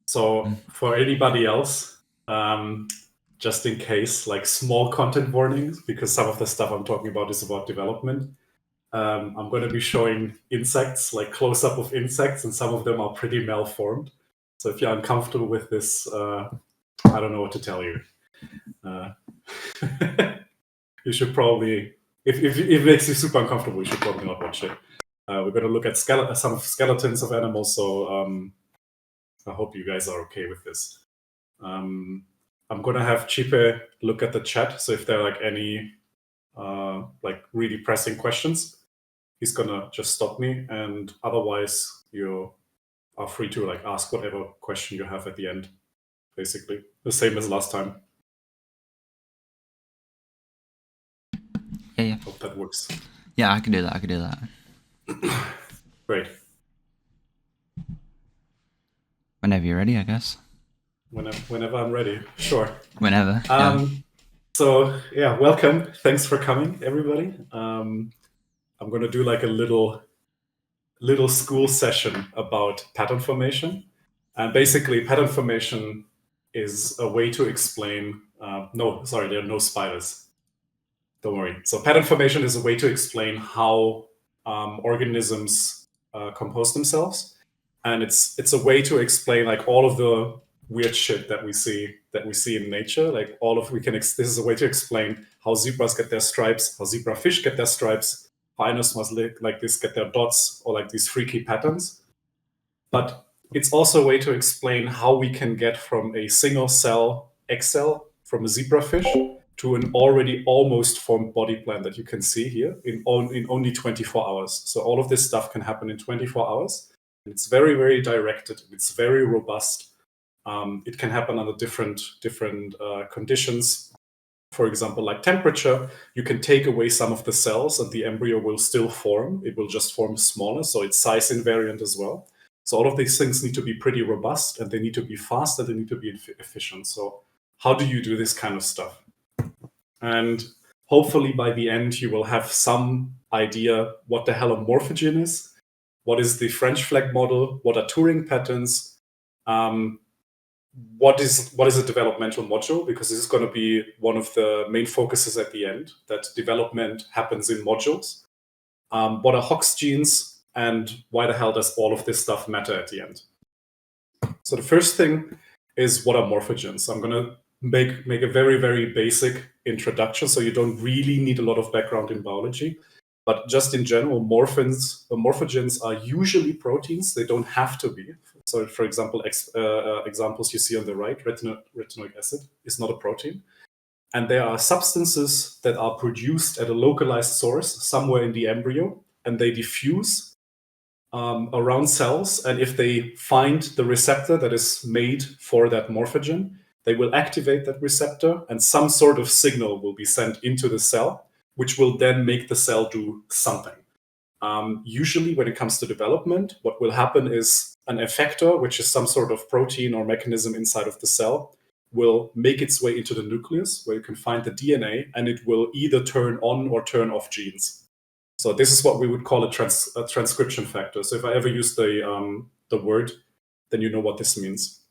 So for anybody else, just in case, like small content warnings, because some of the stuff I'm talking about is about development. I'm going to be showing insects, like close-up of insects, and some of them are pretty malformed. So if you're uncomfortable with this, I don't know what to tell you. You should probably, if it makes you super uncomfortable, you should probably not watch it. We're going to look at some skeletons of animals, so I hope you guys are okay with this. I'm going to have Chipe look at the chat, so if there are like any like really pressing questions, he's going to just stop me, and otherwise you are free to like ask whatever question you have at the end, basically. The same as last time. Yeah. Hope that works. Yeah, I can do that. Great. Whenever you're ready, I guess. Whenever I'm ready, sure. Whenever. So yeah, welcome. Thanks for coming, everybody. I'm going to do like a little school session about pattern formation, and basically pattern formation is a way to explain. No, sorry, there are no spiders. Don't worry. So pattern formation is a way to explain how organisms compose themselves, and it's a way to explain like all of the weird shit that we see in nature. Like this is a way to explain how zebras get their stripes, how zebrafish get their stripes, how anosmas like this get their dots, or like these freaky patterns. But it's also a way to explain how we can get from a single cell egg cell from a zebrafish to an already almost formed body plan that you can see here in only 24 hours. So all of this stuff can happen in 24 hours. And it's very, very directed. It's very robust. It can happen under different conditions. For example, like temperature, you can take away some of the cells and the embryo will still form. It will just form smaller, so it's size invariant as well. So all of these things need to be pretty robust, and they need to be fast, and they need to be efficient. So how do you do this kind of stuff? And hopefully by the end, you will have some idea what the hell a morphogen is, what is the French flag model, what are Turing patterns, what is a developmental module, because this is going to be one of the main focuses at the end, that development happens in modules. What are Hox genes, and why the hell does all of this stuff matter at the end? So the first thing is, what are morphogens? I'm going to make a very, very basic introduction, so you don't really need a lot of background in biology. But just in general, morphogens are usually proteins. They don't have to be. So for example, examples you see on the right, retinoic acid is not a protein. And there are substances that are produced at a localized source somewhere in the embryo, and they diffuse around cells. And if they find the receptor that is made for that morphogen, they will activate that receptor, and some sort of signal will be sent into the cell, which will then make the cell do something. Usually when it comes to development, what will happen is an effector, which is some sort of protein or mechanism inside of the cell, will make its way into the nucleus, where you can find the DNA, and it will either turn on or turn off genes. So this is what we would call a transcription factor. So if I ever use the word, then you know what this means.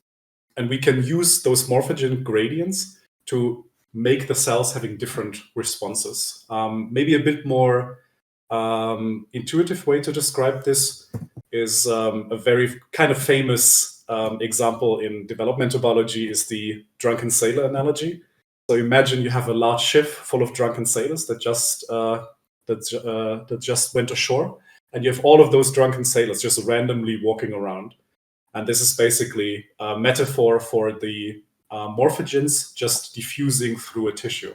And we can use those morphogen gradients to make the cells having different responses. Maybe a bit more intuitive way to describe this is a very kind of famous example in developmental biology is the drunken sailor analogy. So imagine you have a large ship full of drunken sailors that just went ashore, and you have all of those drunken sailors just randomly walking around. And this is basically a metaphor for the morphogens just diffusing through a tissue.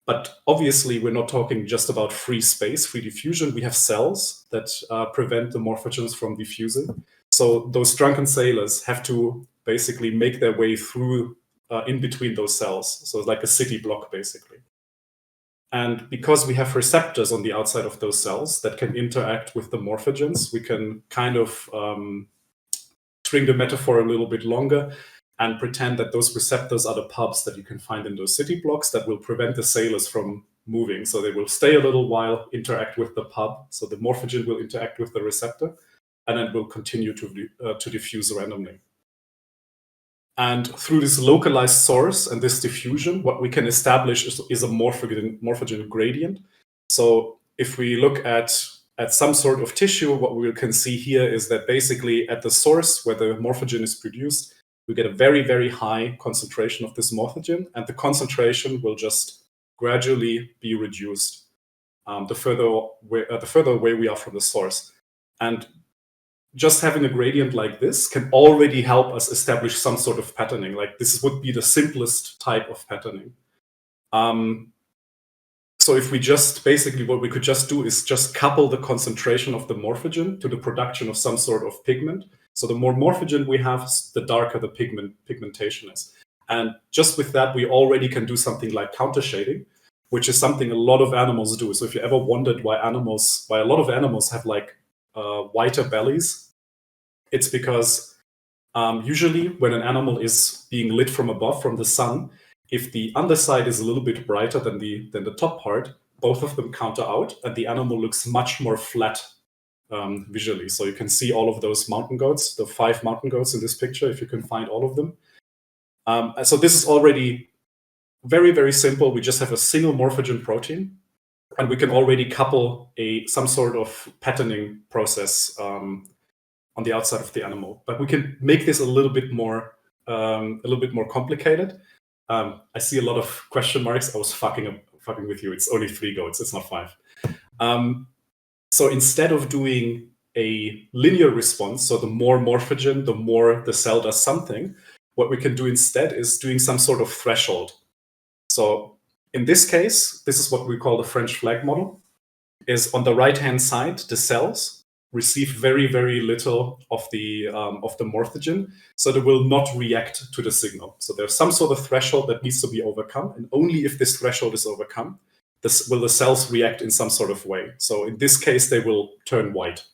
But obviously, we're not talking just about free space, free diffusion. We have cells that prevent the morphogens from diffusing. So those drunken sailors have to basically make their way through in between those cells. So it's like a city block, basically. And because we have receptors on the outside of those cells that can interact with the morphogens, we can kind of string the metaphor a little bit longer and pretend that those receptors are the pubs that you can find in those city blocks that will prevent the sailors from moving. So they will stay a little while, interact with the pub. So the morphogen will interact with the receptor, and then will continue to diffuse randomly. And through this localized source and this diffusion, what we can establish is a morphogen gradient. So if we look at some sort of tissue, what we can see here is that basically at the source where the morphogen is produced, we get a very, very high concentration of this morphogen, and the concentration will just gradually be reduced the further away we are from the source. And just having a gradient like this can already help us establish some sort of patterning. Like this would be the simplest type of patterning. So if we just basically what we could just do is just couple the concentration of the morphogen to the production of some sort of pigment. So the more morphogen we have, the darker the pigmentation is. And just with that, we already can do something like counter shading, which is something a lot of animals do. So if you ever wondered why a lot of animals have like whiter bellies, it's because usually when an animal is being lit from above, from the sun, if the underside is a little bit brighter than the top part, both of them counter out, and the animal looks much more flat visually. So you can see all of those mountain goats, the 5 mountain goats in this picture, if you can find all of them. So this is already very, very simple. We just have a single morphogen protein, and we can already couple some sort of patterning process on the outside of the animal. But we can make this a little bit more complicated. I see a lot of question marks. I was fucking with you. It's only 3 goats. It's not 5. So instead of doing a linear response, so the more morphogen, the more the cell does something, what we can do instead is doing some sort of threshold. So in this case, this is what we call the French flag model, is on the right-hand side, the cells receive very, very little of the morphogen, so they will not react to the signal. So there's some sort of threshold that needs to be overcome, and only if this threshold is overcome, will the cells react in some sort of way. So in this case, they will turn white.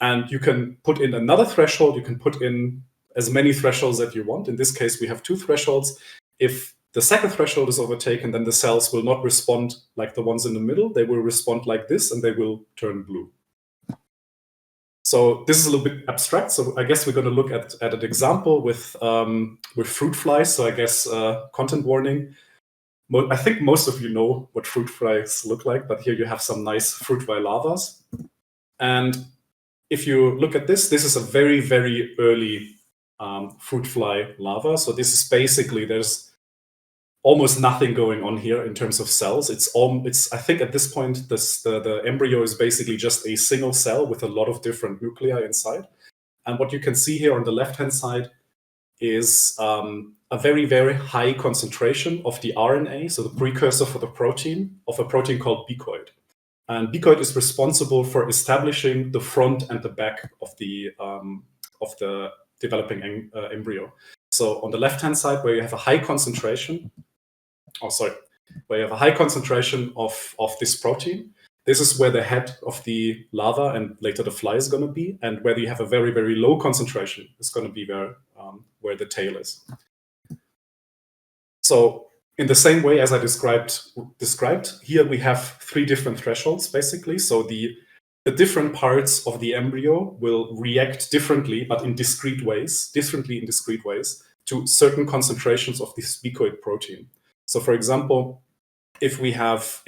And you can put in another threshold. You can put in as many thresholds that you want. In this case, we have 2 thresholds. If the second threshold is overtaken, then the cells will not respond like the ones in the middle. They will respond like this, and they will turn blue. So this is a little bit abstract. So I guess we're going to look at an example with fruit flies. So I guess content warning. I think most of you know what fruit flies look like, but here you have some nice fruit fly larvas. And if you look at this is a very, very early fruit fly larva. So this is basically, there's almost nothing going on here in terms of cells. It's I think at this point, the embryo is basically just a single cell with a lot of different nuclei inside. And what you can see here on the left-hand side is a very, very high concentration of the RNA, so the precursor for the protein, of a protein called bicoid. And bicoid is responsible for establishing the front and the back of the developing embryo. So on the left-hand side, where you have a high concentration, where you have a high concentration of this protein, this is where the head of the larva and later the fly is going to be, and where you have a very, very low concentration is going to be where the tail is. So in the same way as I described, here we have 3 different thresholds, basically. So the different parts of the embryo will react differently, but in discrete ways, to certain concentrations of this bicoid protein. So for example, if we have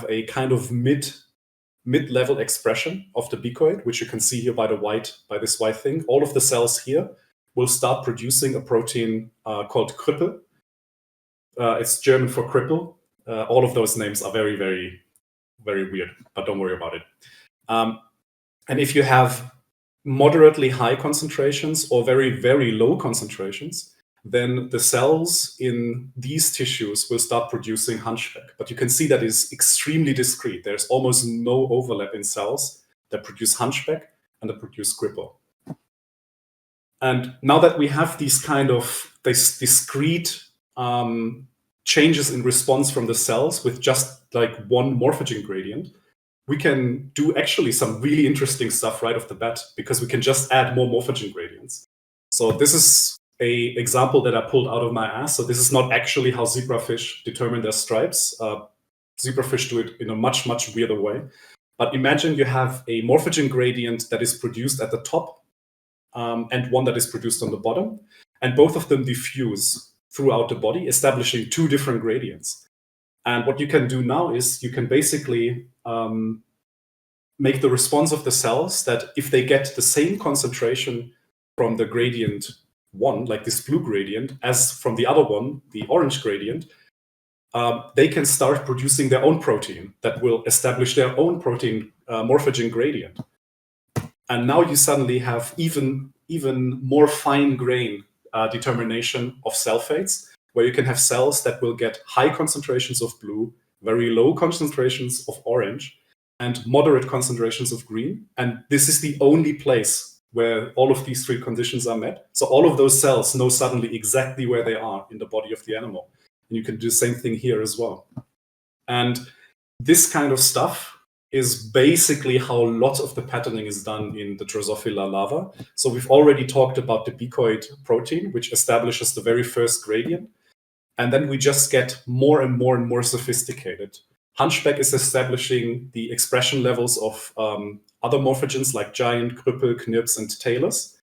a kind of mid-level expression of the bicoid, which you can see here by this white thing, all of the cells here will start producing a protein called Krippel. It's German for cripple. All of those names are very, very, very weird, but don't worry about it. And if you have moderately high concentrations or very, very low concentrations, then the cells in these tissues will start producing hunchback. But you can see that is extremely discrete. There's almost no overlap in cells that produce hunchback and that produce cripple. And now that we have these discrete changes in response from the cells with just like one morphogen gradient, we can do actually some really interesting stuff right off the bat, because we can just add more morphogen gradients. So this is an example that I pulled out of my ass. So this is not actually how zebrafish determine their stripes. Zebrafish do it in a much, much weirder way. But imagine you have a morphogen gradient that is produced at the top and one that is produced on the bottom. and both of them diffuse throughout the body, establishing two different gradients. And what you can do now is you can basically make the response of the cells that if they get the same concentration from the gradient 1, like this blue gradient, as from the other one, the orange gradient, they can start producing their own protein that will establish their own protein morphogen gradient. And now you suddenly have even more fine-grained determination of cell fates, where you can have cells that will get high concentrations of blue, very low concentrations of orange, and moderate concentrations of green. And this is the only place where all of these three conditions are met. So all of those cells know suddenly exactly where they are in the body of the animal. And you can do the same thing here as well. And this kind of stuff is basically how a lot of the patterning is done in the Drosophila larva. So we've already talked about the beacoid protein, which establishes the very first gradient. And then we just get more and more and more sophisticated. Hunchback is establishing the expression levels of other morphogens like giant, cripple, knirps, and talus.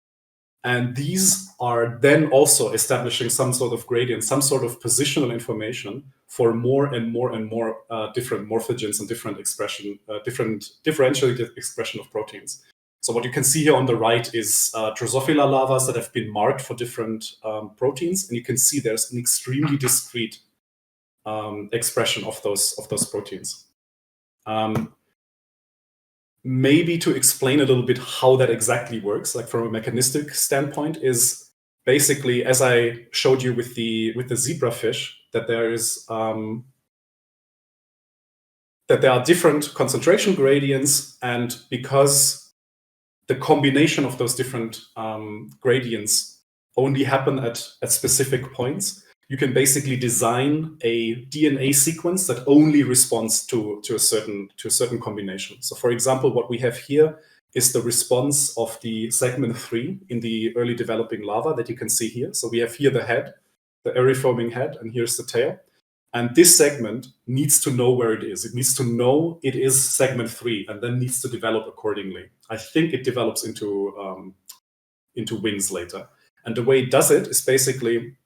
And these are then also establishing some sort of gradient, some sort of positional information for more and more and more different morphogens and different expression, different differentiated expression of proteins. So what you can see here on the right is Drosophila larvae that have been marked for different proteins, and you can see there's an extremely discrete expression of those proteins. Maybe to explain a little bit how that exactly works, like from a mechanistic standpoint, is basically, as I showed you with the zebrafish, that there is that there are different concentration gradients, and because the combination of those different gradients only happen at specific points, you can basically design a DNA sequence that only responds to a certain combination. So for example, what we have here is the response of the segment 3 in the early developing larva that you can see here. So we have here the head, the aeriforming head, and here's the tail. And this segment needs to know where it is. It needs to know it is segment 3 and then needs to develop accordingly. I think it develops into wings later. And the way it does it is basically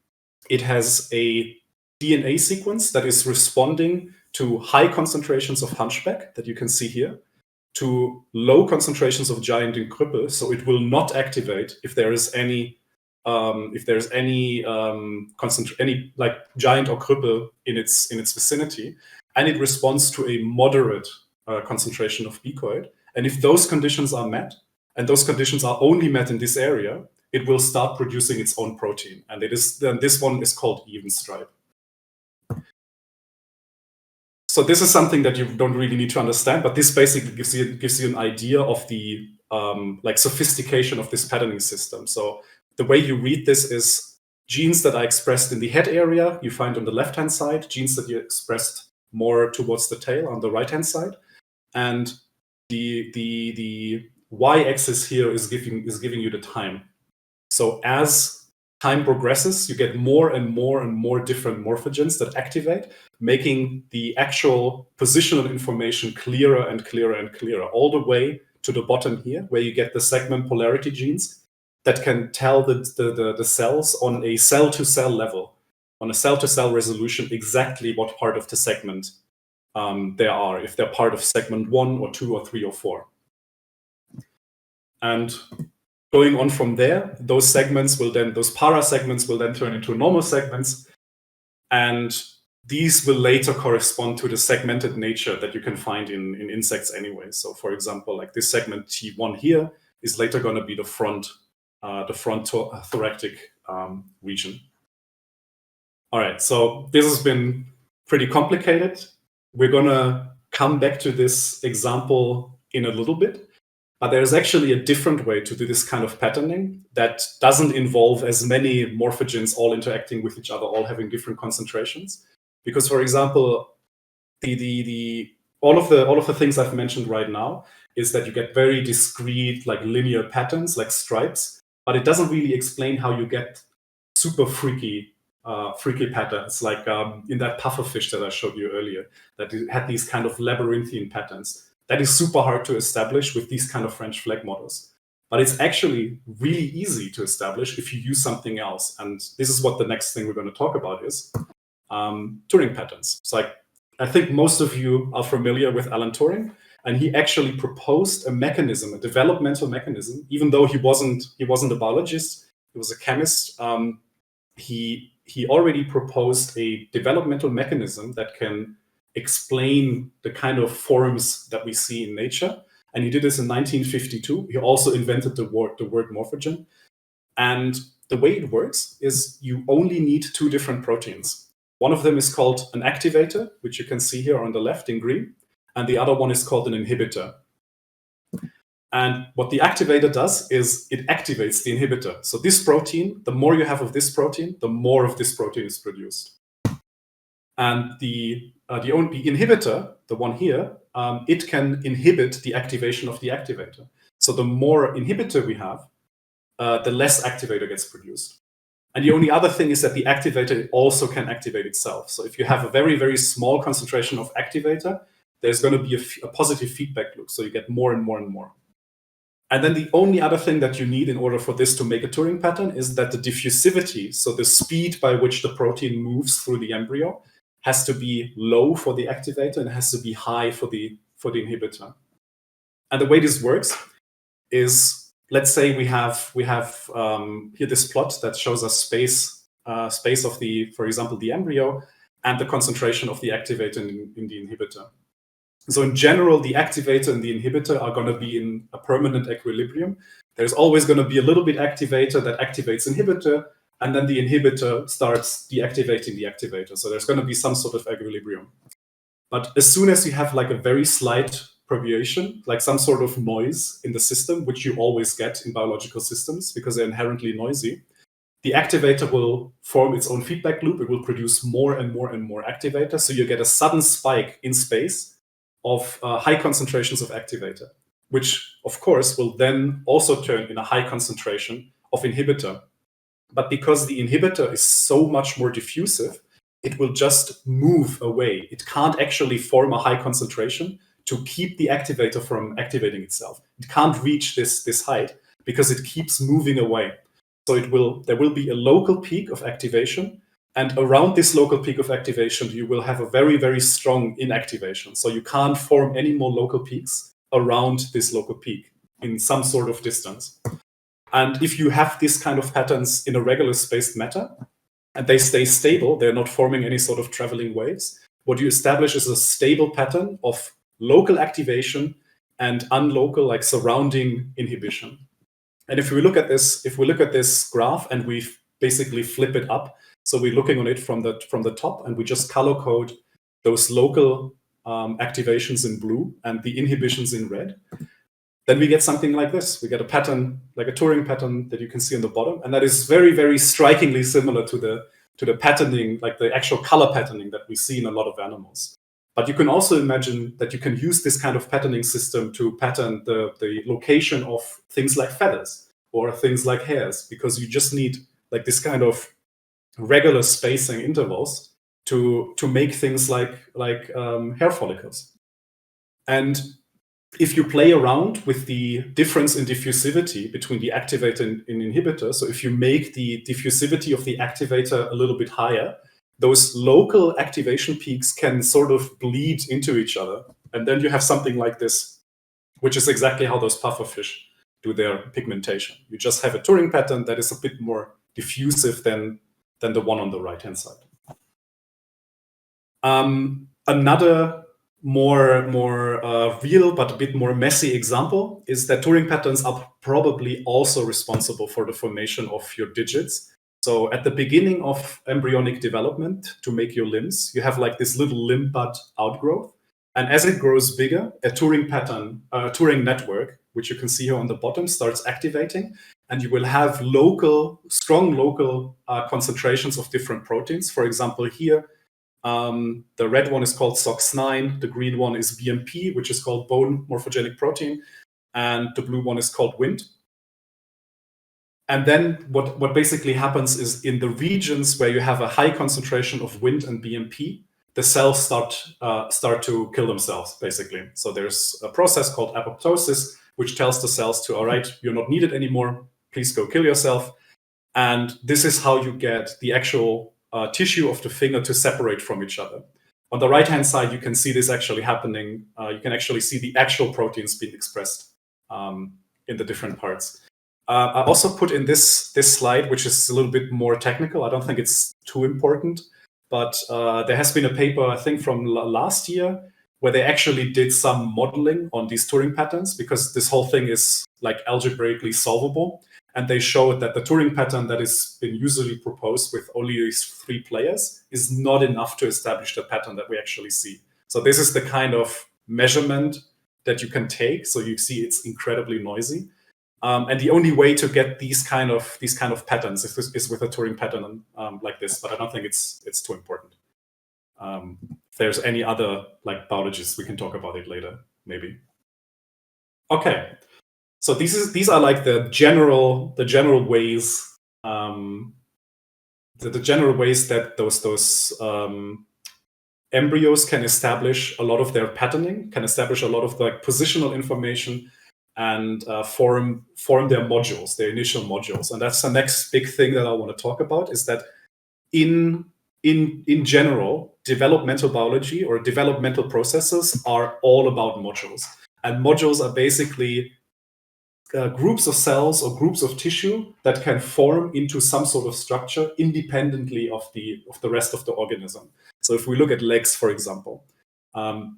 it has a DNA sequence that is responding to high concentrations of hunchback that you can see here, to low concentrations of giant and cripple. So it will not activate if there is any like giant or cripple in its vicinity, and it responds to a moderate concentration of beacoid. And if those conditions are met, and those conditions are only met in this area, it will start producing its own protein. And this one is called even stripe. So this is something that you don't really need to understand, but this basically gives you an idea of the like sophistication of this patterning system. So the way you read this is genes that are expressed in the head area, you find on the left-hand side, genes that you expressed more towards the tail on the right-hand side. And the y-axis here is giving you the time. So as time progresses, you get more and more and more different morphogens that activate, making the actual positional information clearer and clearer and clearer, all the way to the bottom here, where you get the segment polarity genes that can tell the cells on a cell-to-cell level, on a cell-to-cell resolution, exactly what part of the segment they are, if they're part of segment 1 or 2 or 3 or 4. And going on from there, those para segments will then turn into normal segments. And these will later correspond to the segmented nature that you can find in insects anyway. So for example, like this segment T1 here is later going to be the front thoracic region. All right, so this has been pretty complicated. We're going to come back to this example in a little bit. But there's actually a different way to do this kind of patterning that doesn't involve as many morphogens all interacting with each other, all having different concentrations. Because, for example, all of the things I've mentioned right now is that you get very discrete, like linear patterns, like stripes, but it doesn't really explain how you get super freaky patterns, like in that pufferfish that I showed you earlier, that it had these kind of labyrinthine patterns. That is super hard to establish with these kind of French flag models. But it's actually really easy to establish if you use something else. And this is what the next thing we're going to talk about is Turing patterns. It's like, I think most of you are familiar with Alan Turing, and he actually proposed a mechanism, a developmental mechanism, even though he wasn't a biologist, he was a chemist. He already proposed a developmental mechanism that can explain the kind of forms that we see in nature. And he did this in 1952. He also invented the word morphogen. And the way it works is you only need two different proteins. One of them is called an activator, which you can see here on the left in green, and the other one is called an inhibitor. And what the activator does is it activates the inhibitor. So this protein, the more you have of this protein, the more of this protein is produced. And the inhibitor, the one here, it can inhibit the activation of the activator. So the more inhibitor we have, the less activator gets produced. And the only other thing is that the activator also can activate itself. So if you have a very, very small concentration of activator, there's going to be a positive feedback loop. So you get more and more and more. And then the only other thing that you need in order for this to make a Turing pattern is that the diffusivity, so the speed by which the protein moves through the embryo, has to be low for the activator and has to be high for the inhibitor. And the way this works is, let's say we have here this plot that shows us space of the, for example, the embryo and the concentration of the activator in the inhibitor. So in general, the activator and the inhibitor are going to be in a permanent equilibrium. There's always going to be a little bit activator that activates inhibitor, and then the inhibitor starts deactivating the activator. So there's going to be some sort of equilibrium. But as soon as you have like a very slight perturbation, like some sort of noise in the system, which you always get in biological systems because they're inherently noisy, the activator will form its own feedback loop. It will produce more and more and more activator. So you get a sudden spike in space of high concentrations of activator, which of course will then also turn in a high concentration of inhibitor. But because the inhibitor is so much more diffusive, it will just move away. It can't actually form a high concentration to keep the activator from activating itself. It can't reach this height because it keeps moving away. So there will be a local peak of activation, and around this local peak of activation, you will have a very, very strong inactivation. So you can't form any more local peaks around this local peak in some sort of distance. And if you have this kind of patterns in a regular spaced matter, and they stay stable, they're not forming any sort of traveling waves, what you establish is a stable pattern of local activation and unlocal, like surrounding inhibition. And if we look at this graph and we basically flip it up, so we're looking on it from the top, and we just color code those local activations in blue and the inhibitions in red, then we get something like this. We get a pattern, like a Turing pattern that you can see on the bottom, and that is very, very strikingly similar to the patterning, like the actual color patterning that we see in a lot of animals. But you can also imagine that you can use this kind of patterning system to pattern the location of things like feathers or things like hairs, because you just need like this kind of regular spacing intervals to make things like hair follicles. And if you play around with the difference in diffusivity between the activator and inhibitor, so if you make the diffusivity of the activator a little bit higher, those local activation peaks can sort of bleed into each other. And then you have something like this, which is exactly how those pufferfish do their pigmentation. You just have a Turing pattern that is a bit more diffusive than the one on the right-hand side. Another more real but a bit more messy example is that Turing patterns are probably also responsible for the formation of your digits. So at the beginning of embryonic development, to make your limbs, you have like this little limb bud outgrowth. And as it grows bigger, a Turing pattern, a Turing network, which you can see here on the bottom, starts activating. And you will have strong local concentrations of different proteins. For example, here, the red one is called SOX9, the green one is BMP, which is called bone morphogenic protein, and the blue one is called Wnt. And then what basically happens is in the regions where you have a high concentration of Wnt and BMP, the cells start to kill themselves, basically. So there's a process called apoptosis which tells the cells to, all right, you're not needed anymore, please go kill yourself. And this is how you get the actual tissue of the finger to separate from each other. On the right-hand side, you can see this actually happening. You can actually see the actual proteins being expressed in the different parts. I also put in this slide, which is a little bit more technical. I don't think it's too important, but there has been a paper, I think from last year, where they actually did some modeling on these Turing patterns, because this whole thing is like algebraically solvable. And they showed that the Turing pattern that has been usually proposed with only these 3 players is not enough to establish the pattern that we actually see. So this is the kind of measurement that you can take. So you see it's incredibly noisy. And the only way to get these kind of patterns is with a Turing pattern like this. But I don't think it's too important. If there's any other like biologists, we can talk about it later, maybe. Okay. So these are like the general ways the general ways that those embryos can establish a lot of their patterning, can establish a lot of like positional information, and form their modules, their initial modules. And that's the next big thing that I want to talk about, is that in general, developmental biology or developmental processes are all about modules. And modules are basically groups of cells or groups of tissue that can form into some sort of structure independently of the rest of the organism. So if we look at legs, for example,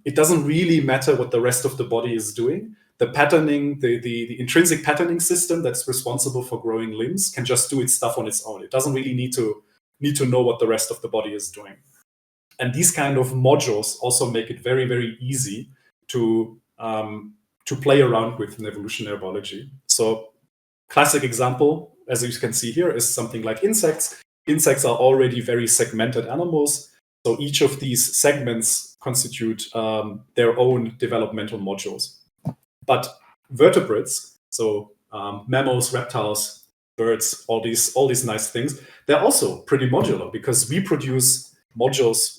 it doesn't really matter what the rest of the body is doing. The patterning, the intrinsic patterning system that's responsible for growing limbs can just do its stuff on its own. It doesn't really need to know what the rest of the body is doing. And these kind of modules also make it very, very easy to play around with in evolutionary biology. So classic example, as you can see here, is something like insects. Insects are already very segmented animals. So each of these segments constitute their own developmental modules. But vertebrates, so mammals, reptiles, birds, all these nice things, they're also pretty modular, because we produce modules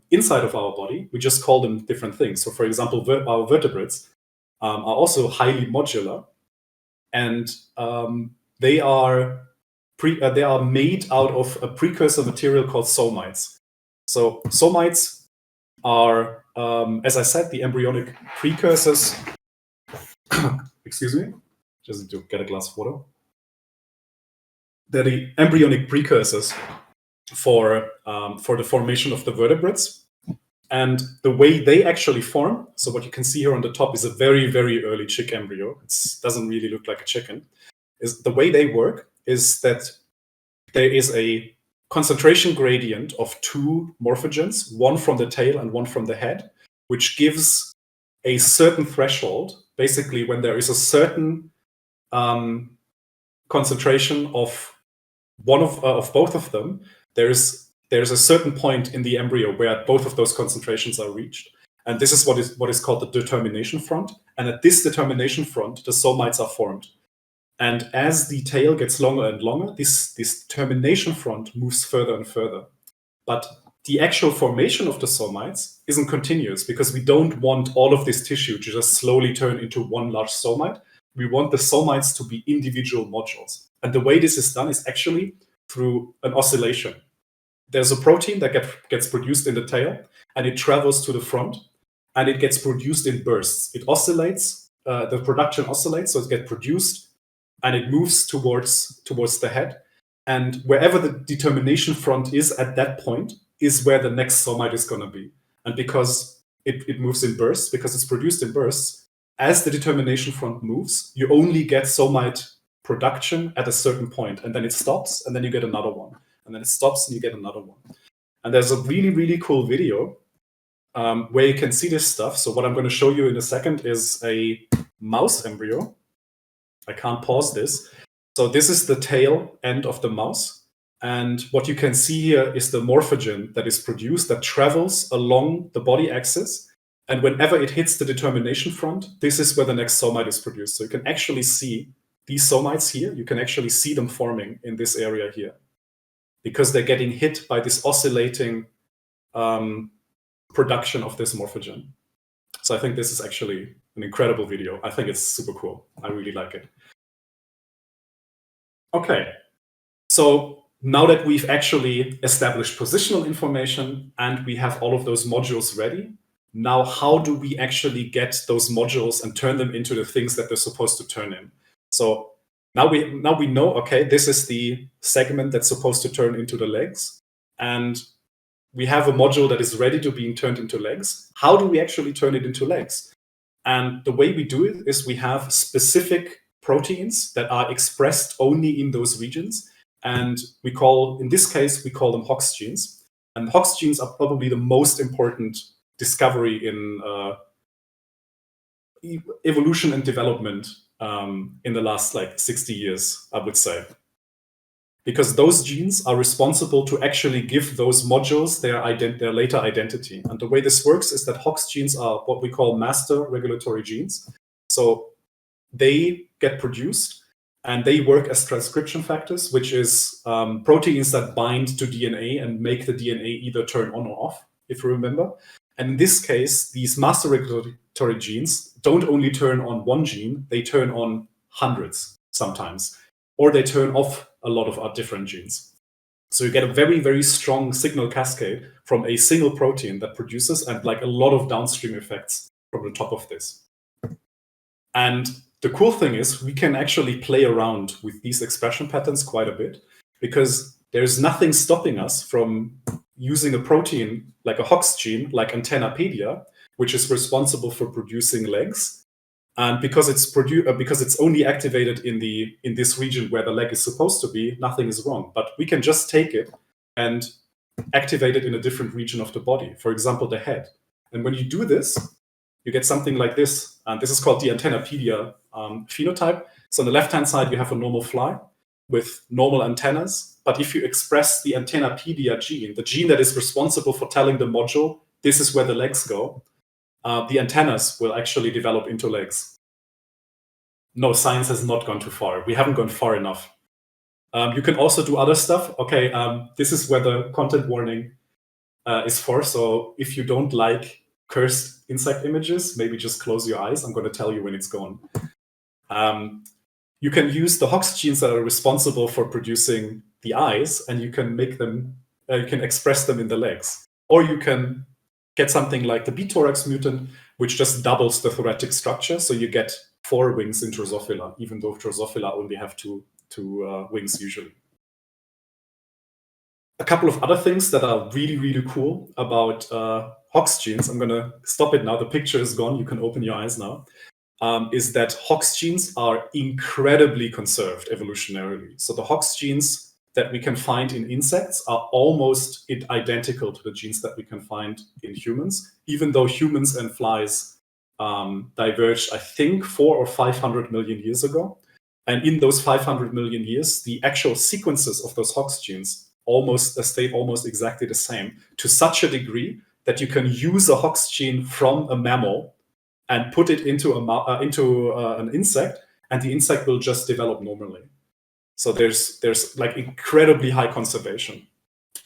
inside of our body. We just call them different things. So for example, our vertebrates are also highly modular, and they are made out of a precursor material called somites. So somites are, as I said, the embryonic precursors. Excuse me, just need to get a glass of water. They're the embryonic precursors for the formation of the vertebrates. And the way they actually form, so what you can see here on the top is a very, very early chick embryo. It doesn't really look like a chicken. The way they work is that there is a concentration gradient of 2 morphogens, one from the tail and one from the head, which gives a certain threshold. Basically, when there is a certain concentration of both of them, there's a certain point in the embryo where both of those concentrations are reached. And this is what is called the determination front. And at this determination front, the somites are formed. And as the tail gets longer and longer, this determination front moves further and further. But the actual formation of the somites isn't continuous, because we don't want all of this tissue to just slowly turn into one large somite. We want the somites to be individual modules. And the way this is done is actually through an oscillation. There's a protein that gets produced in the tail, and it travels to the front, and it gets produced in bursts. It oscillates, the production oscillates, so it gets produced, and it moves towards the head. And wherever the determination front is at that point is where the next somite is going to be. And because it moves in bursts, because it's produced in bursts, as the determination front moves, you only get somite production at a certain point, and then it stops, and then you get another one. And then it stops and you get another one. And there's a really, really cool video where you can see this stuff. So what I'm going to show you in a second is a mouse embryo. I can't pause this. So this is the tail end of the mouse. And what you can see here is the morphogen that is produced, that travels along the body axis. And whenever it hits the determination front, this is where the next somite is produced. So you can actually see these somites here. You can actually see them forming in this area here, because they're getting hit by this oscillating production of this morphogen. So I think this is actually an incredible video. I think it's super cool. I really like it. Okay, so now that we've actually established positional information and we have all of those modules ready, now how do we actually get those modules and turn them into the things that they're supposed to turn in? So now we know, okay, this is the segment that's supposed to turn into the legs, and we have a module that is ready to being turned into legs. How do we actually turn it into legs? And the way we do it is we have specific proteins that are expressed only in those regions. And in this case, we call them Hox genes. And Hox genes are probably the most important discovery in evolution and development in the last 60 years, I would say. Because those genes are responsible to actually give those modules their later identity. And the way this works is that Hox genes are what we call master regulatory genes. So they get produced and they work as transcription factors, which is proteins that bind to DNA and make the DNA either turn on or off, if you remember. And in this case, these master regulatory genes don't only turn on one gene, they turn on hundreds sometimes, or they turn off a lot of our different genes. So you get a very, very strong signal cascade from a single protein that produces and a lot of downstream effects from the top of this. And the cool thing is we can actually play around with these expression patterns quite a bit, because there's nothing stopping us from using a protein like a Hox gene, like Antennapedia, which is responsible for producing legs. And because it's only activated in this region where the leg is supposed to be, nothing is wrong. But we can just take it and activate it in a different region of the body, for example, the head. And when you do this, you get something like this. And this is called the Antennapedia phenotype. So on the left-hand side, you have a normal fly with normal antennas. But if you express the Antennapedia gene, the gene that is responsible for telling the module, this is where the legs go, the antennas will actually develop into legs. No, science has not gone too far. We haven't gone far enough. You can also do other stuff. Okay, this is where the content warning is for. So if you don't like cursed insect images, maybe just close your eyes. I'm going to tell you when it's gone. You can use the Hox genes that are responsible for producing the eyes, and you can make them, you can express them in the legs. Or you can get something like the B-thorax mutant, which just doubles the thoracic structure. So you get 4 wings in Drosophila, even though Drosophila only have two wings usually. A couple of other things that are really, really cool about Hox genes, I'm going to stop it now. The picture is gone. You can open your eyes now. Is that Hox genes are incredibly conserved evolutionarily. So the Hox genes that we can find in insects are almost identical to the genes that we can find in humans, even though humans and flies diverged, I think, 400 or 500 million years ago. And in those 500 million years, the actual sequences of those Hox genes stayed almost exactly the same, to such a degree that you can use a Hox gene from a mammal and put it into an insect, and the insect will just develop normally. So there's incredibly high conservation.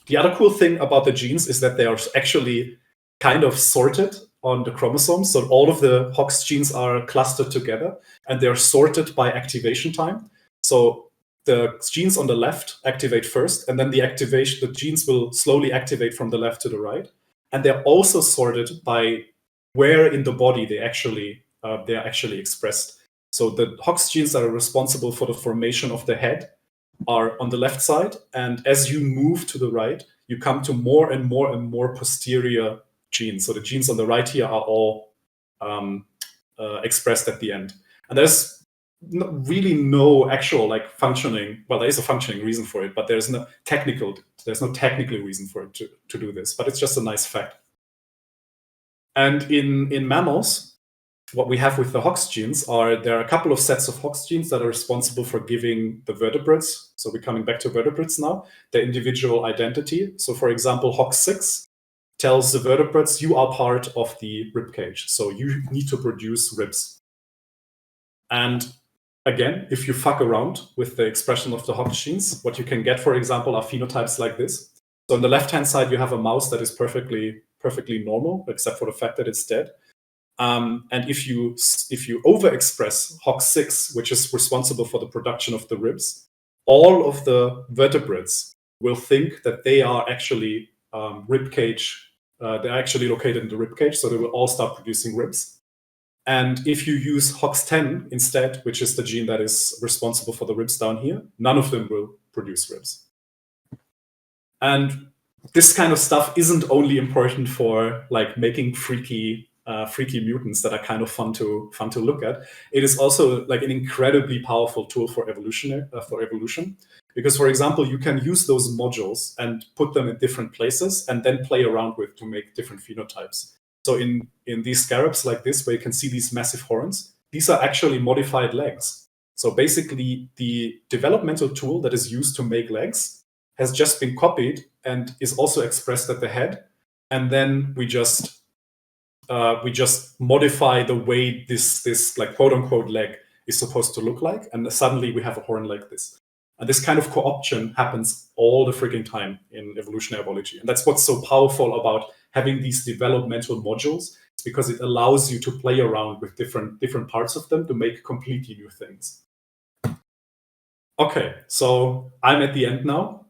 The other cool thing about the genes is that they are actually kind of sorted on the chromosomes. So all of the Hox genes are clustered together, and they're sorted by activation time. So the genes on the left activate first, and then the genes will slowly activate from the left to the right. And they're also sorted by where in the body they're actually expressed. So the Hox genes that are responsible for the formation of the head are on the left side. And as you move to the right, you come to more and more and more posterior genes. So the genes on the right here are all expressed at the end. And there's really no actual functioning, well, there is a functioning reason for it, but there's no technical reason for it to do this. But it's just a nice fact. And in mammals, what we have with the Hox genes there are a couple of sets of Hox genes that are responsible for giving the vertebrates, so we're coming back to vertebrates now, their individual identity. So for example, Hox6 tells the vertebrates, you are part of the rib cage, so you need to produce ribs. And again, if you fuck around with the expression of the Hox genes, what you can get, for example, are phenotypes like this. So on the left-hand side, you have a mouse that is perfectly normal, except for the fact that it's dead. And if you overexpress HOX6, which is responsible for the production of the ribs, all of the vertebrates will think that they are actually rib cage. They're actually located in the rib cage, so they will all start producing ribs. And if you use HOX10 instead, which is the gene that is responsible for the ribs down here, none of them will produce ribs. And this kind of stuff isn't only important for like making freaky mutants that are kind of fun to look at. It is also like an incredibly powerful tool for evolution. Because, for example, you can use those modules and put them in different places and then play around with to make different phenotypes. So in these scarabs like this, where you can see these massive horns, these are actually modified legs. So basically, the developmental tool that is used to make legs has just been copied and is also expressed at the head. And then we just modify the way this like quote unquote leg is supposed to look like, and suddenly we have a horn like this. And this kind of co-option happens all the freaking time in evolutionary biology. And that's what's so powerful about having these developmental modules. It's because it allows you to play around with different parts of them to make completely new things. Okay, so I'm at the end now.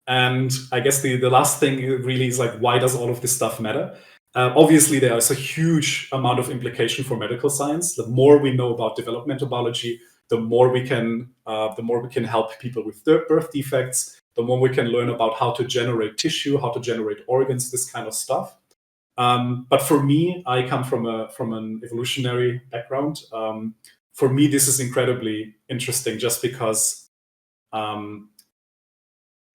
And I guess the last thing really is like, why does all of this stuff matter? Obviously, there is a huge amount of implication for medical science. The more we know about developmental biology, the more we can help people with birth defects. The more we can learn about how to generate tissue, how to generate organs, this kind of stuff. But for me, I come from an evolutionary background. For me, this is incredibly interesting, just because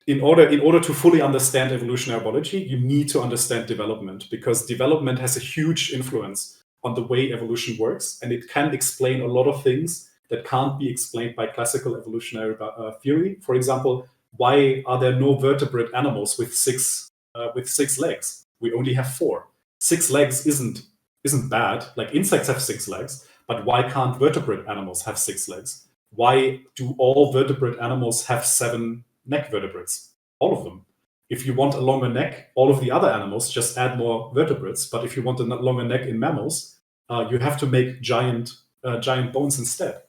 in order to fully understand evolutionary biology, you need to understand development, because development has a huge influence on the way evolution works, and it can explain a lot of things that can't be explained by classical evolutionary theory. For example, why are there no vertebrate animals with six legs? We only have 4. 6 legs isn't bad. Like, insects have 6 legs, but why can't vertebrate animals have 6 legs? Why do all vertebrate animals have 7 neck vertebrates? All of them. If you want a longer neck, all of the other animals just add more vertebrates. But if you want a longer neck in mammals, you have to make giant bones instead.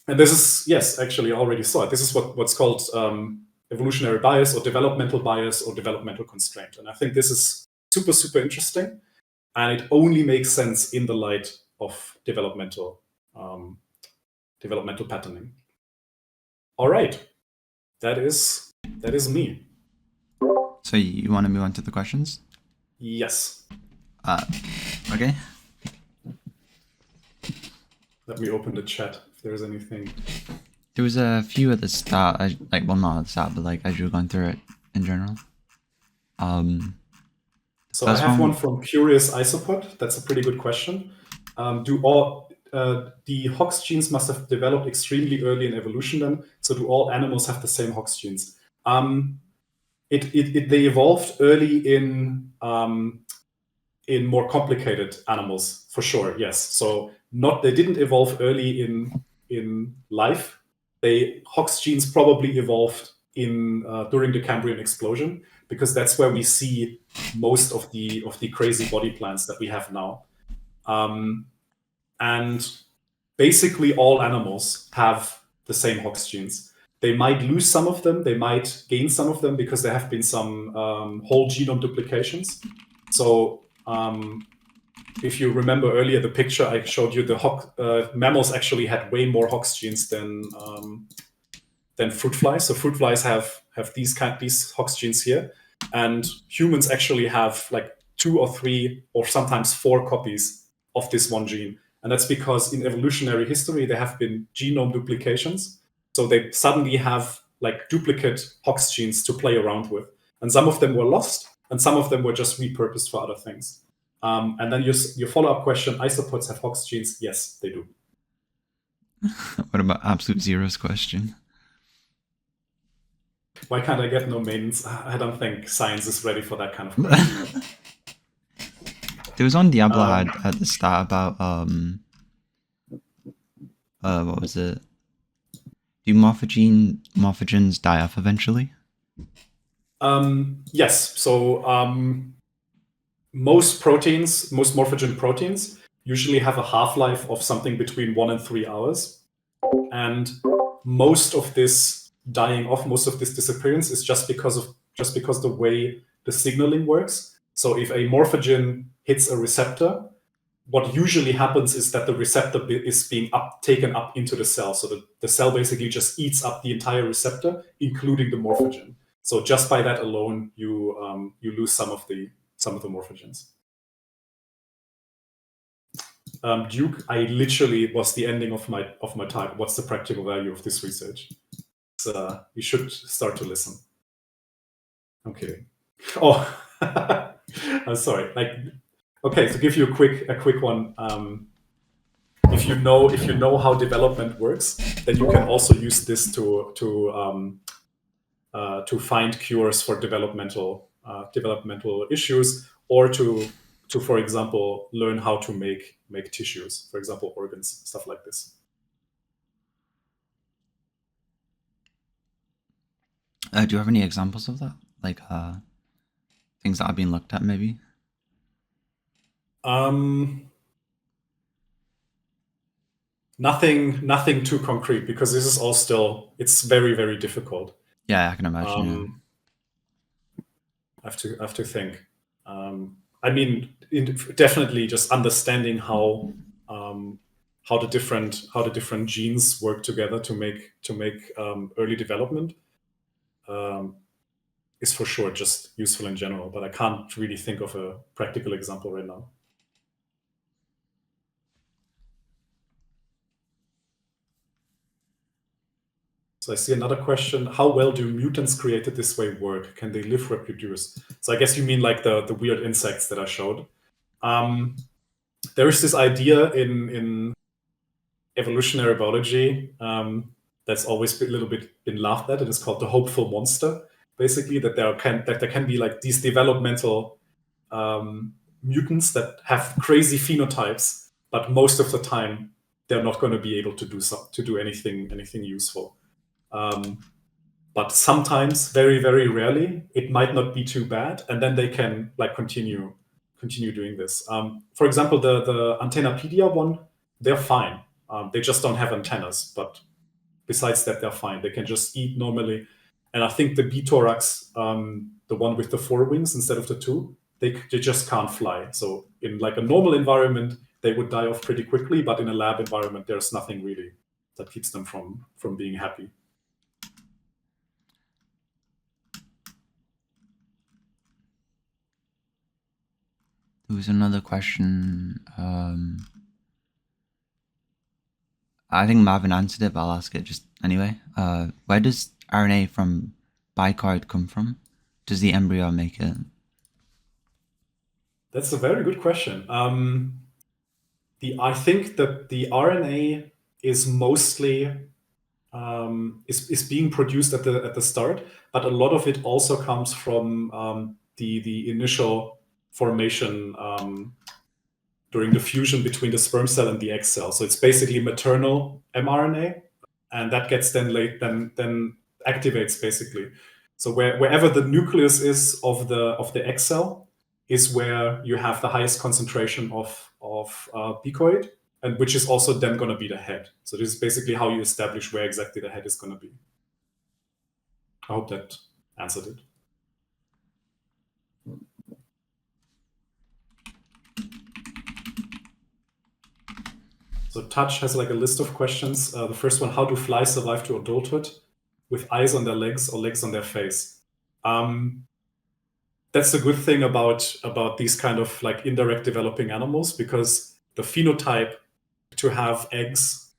And this is, yes, actually, I already saw it. This is what's called evolutionary bias or developmental constraint. And I think this is super, super interesting. And it only makes sense in the light of developmental patterning. All right. That is me. So you want to move on to the questions? Yes. Okay. Let me open the chat if there's anything. There was a few at the start, well, not at the start, but like as you were going through it in general. So I have one from Curious Isopod. That's a pretty good question. The HOX genes must have developed extremely early in evolution then, so do all animals have the same HOX genes? They evolved early in more complicated animals, for sure, yes. So they didn't evolve early in life. HOX genes probably evolved during the Cambrian explosion, because that's where we see most of the crazy body plans that we have now. And basically all animals have the same HOX genes. They might lose some of them, they might gain some of them, because there have been some whole genome duplications. So if you remember earlier the picture I showed you, mammals actually had way more HOX genes than fruit flies. So fruit flies have these HOX genes here, and humans actually have like 2 or 3 or sometimes 4 copies of this one gene. And that's because in evolutionary history, there have been genome duplications. So they suddenly have like duplicate HOX genes to play around with. And some of them were lost, and some of them were just repurposed for other things. And then your follow-up question, isopods have HOX genes? Yes, they do. What about Absolute Zero's question? Why can't I get no mains? I don't think science is ready for that kind of question. There was one Diablo had at the start about what was it? Do morphogens die off eventually? Yes. So most proteins, most morphogen proteins, usually have a half-life of something between 1 and 3 hours. And most of this dying off, most of this disappearance is just because the way the signaling works. So if a morphogen hits a receptor, what usually happens is that the receptor is being taken up into the cell. So the cell basically just eats up the entire receptor, including the morphogen. So just by that alone, you lose some of the morphogens. Duke, I literally was the ending of my time. What's the practical value of this research? You should start to listen. Okay. Oh, I'm sorry. Okay, to give you a quick one. If you know how development works, then you can also use this to find cures for developmental issues, or to for example learn how to make tissues, for example organs, stuff like this. Do you have any examples of that? Like things that have been looked at, maybe? Nothing too concrete, because this is all still, it's very, very difficult. Yeah, I can imagine. I have to think. I mean, definitely just understanding how the different genes work together to make early development is for sure just useful in general. But I can't really think of a practical example right now. So I see another question. How well do mutants created this way work? Can they live, reproduce? So I guess you mean like the weird insects that I showed. There is this idea in evolutionary biology that's always been a little bit been laughed at. It is called the hopeful monster. Basically, that there can be like these developmental mutants that have crazy phenotypes, but most of the time they're not going to be able to do anything useful. But sometimes, very, very rarely, it might not be too bad, and then they can like continue doing this. For example, the Antennapedia one, they're fine. They just don't have antennas, but besides that, they're fine. They can just eat normally. And I think the B-thorax, the one with the 4 wings instead of the 2, they just can't fly. So in like a normal environment, they would die off pretty quickly, but in a lab environment, there's nothing really that keeps them from being happy. There was another question. I think Marvin answered it, but I'll ask it just anyway. Where does RNA from bicoid come from? Does the embryo make it? That's a very good question. I think that the RNA is mostly is being produced at the start, but a lot of it also comes from the initial formation during the fusion between the sperm cell and the egg cell. So it's basically maternal mRNA, and that gets then then activates basically. So wherever the nucleus is of the egg cell is where you have the highest concentration of picoid, and which is also then going to be the head. So this is basically how you establish where exactly the head is going to be. I hope that answered it. So Touch has like a list of questions. The first one: how do flies survive to adulthood with eyes on their legs or legs on their face? That's the good thing about these kind of like indirect developing animals, because the phenotype to have eggs,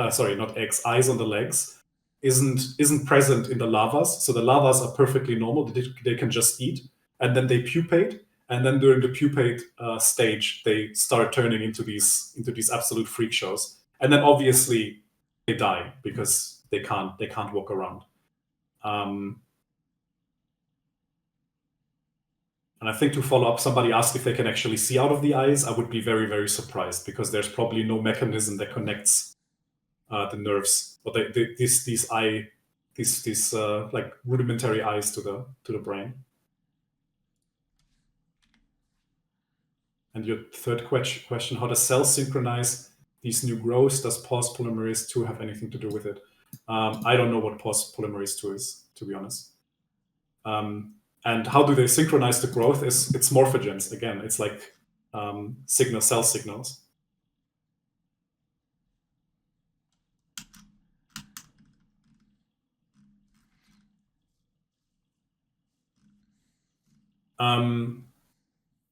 sorry, not eggs, eyes on the legs, isn't present in the larvas. So the larvas are perfectly normal; they can just eat, and then they pupate, and then during the pupate stage, they start turning into these absolute freak shows, and then obviously they die because they can't walk around. And I think, to follow up, somebody asked if they can actually see out of the eyes. I would be very, very surprised, because there's probably no mechanism that connects the nerves, or these like rudimentary eyes to the brain. And your third question: how does cells synchronize these new growths? Does pause polymerase II have anything to do with it? I don't know what pause polymerase II is, to be honest. And how do they synchronize the growth? It's morphogens. Again, it's like cell signals.